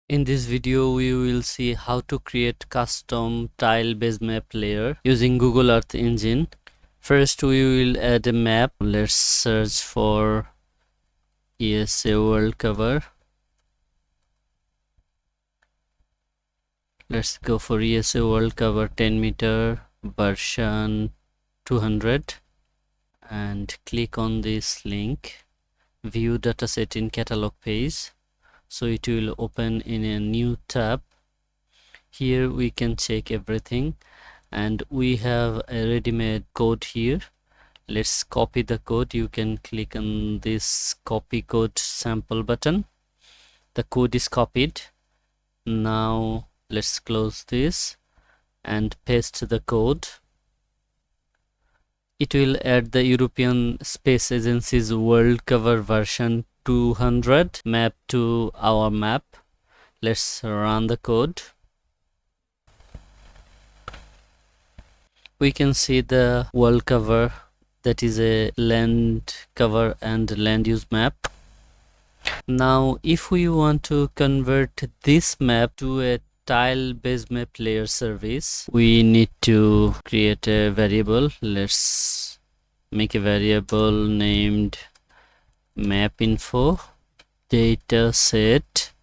In this video, we will see how to create custom tile base map layer using Google Earth Engine. First, we will add a map. Let's search for ESA world cover. Let's go for ESA world cover 10 meter version 200 and click on this link, view dataset in catalog page. So it will open in a new tab. Here we can check everything, and we have a ready-made code here. Let's copy the code. You can click on this copy code sample button. The code is copied. Now let's close this and paste the code. It will add the European Space Agency's world cover version 200 map to our map. Let's run the code. We can see the world cover, that is a land cover and land use map. Now if we want to convert this map to a tile base map layer service, we need to create a variable. Let's make a variable named map info data set.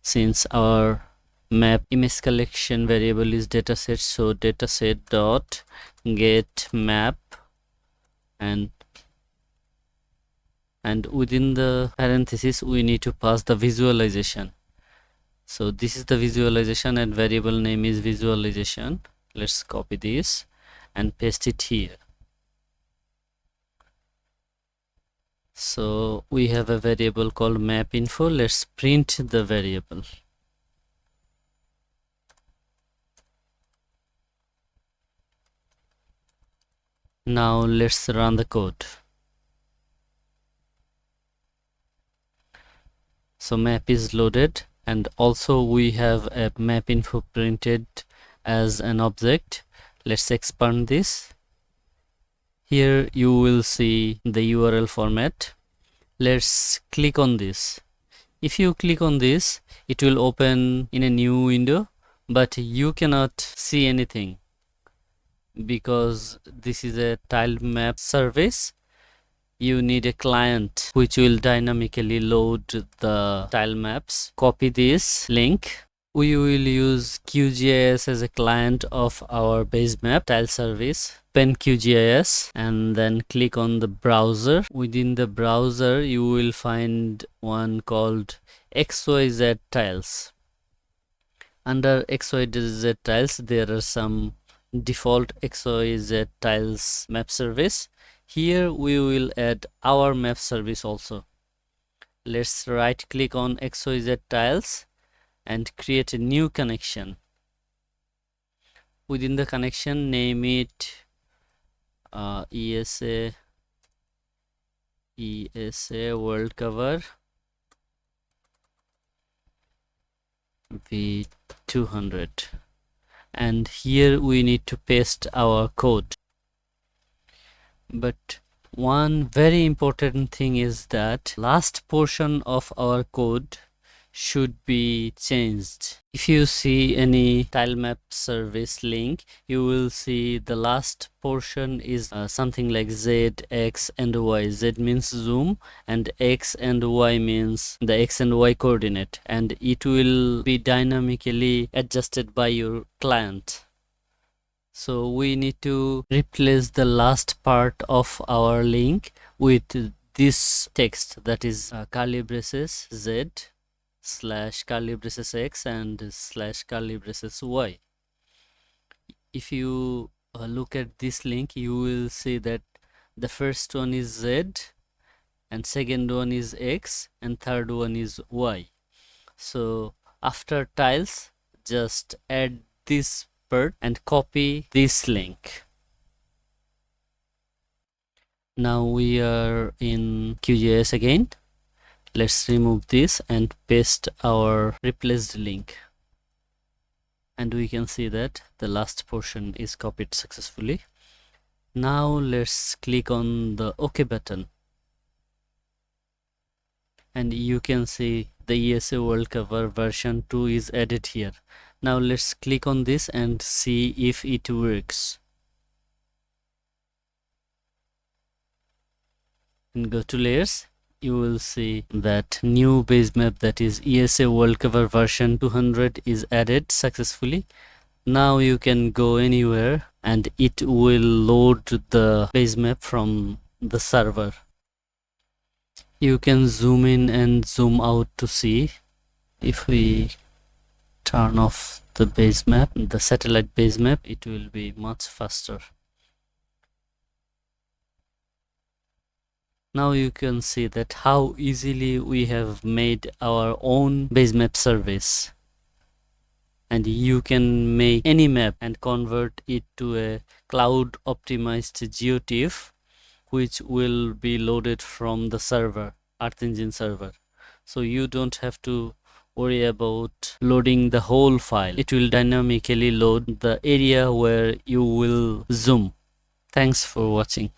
Since our map image collection variable is dataset, so dataset dot get map, and within the parenthesis we need to pass the visualization. So this is the visualization and variable name is visualization. Let's copy this and paste it here. So we have a variable called map info. Let's print the variable. Now let's run the code. So map is loaded, and also we have a map info printed as an object. Let's expand this. Here you will see the URL format. Let's click on this. If you click on this, it will open in a new window, but you cannot see anything because this is a tile map service. You need a client which will dynamically load the tile maps. Copy this link. We will use QGIS as a client of our Basemap tile service. Open QGIS and then click on the browser. Within the browser, you will find one called XYZ tiles. Under XYZ tiles, there are some default XYZ tiles map service. Here we will add our map service also. Let's right click on XYZ tiles and create a new connection. Within the connection, name it ESA world cover v200, and here we need to paste our code. But one very important thing is that last portion of our code should be changed. If you see any tile map service link, you will see the last portion is something like Z, X and Y. Z means zoom and X and Y means the X and Y coordinate, and it will be dynamically adjusted by your client. So we need to replace the last part of our link with this text, that is curly braces Z / curly braces X and / curly braces Y. If you look at this link, you will see that the first one is Z and second one is X and third one is Y. So after tiles, just add this part and copy this link. Now we are in QGIS again. Let's remove this and paste our replaced link, and we can see that the last portion is copied successfully. Now let's click on the OK button. and you can see the ESA World Cover version 2 is added here. Now let's click on this and see if it works. And go to layers, you will see that new base map, that is ESA World Cover version 200, is added successfully. Now you can go anywhere and it will load the base map from the server. You can zoom in and zoom out to see. If we turn off the base map, the satellite base map, it will be much faster. Now you can see that how easily we have made our own base map service. And you can make any map and convert it to a cloud optimized GeoTIFF, which will be loaded from the server, Earth Engine server. So you don't have to worry about loading the whole file. It will dynamically load the area where you will zoom. Thanks for watching.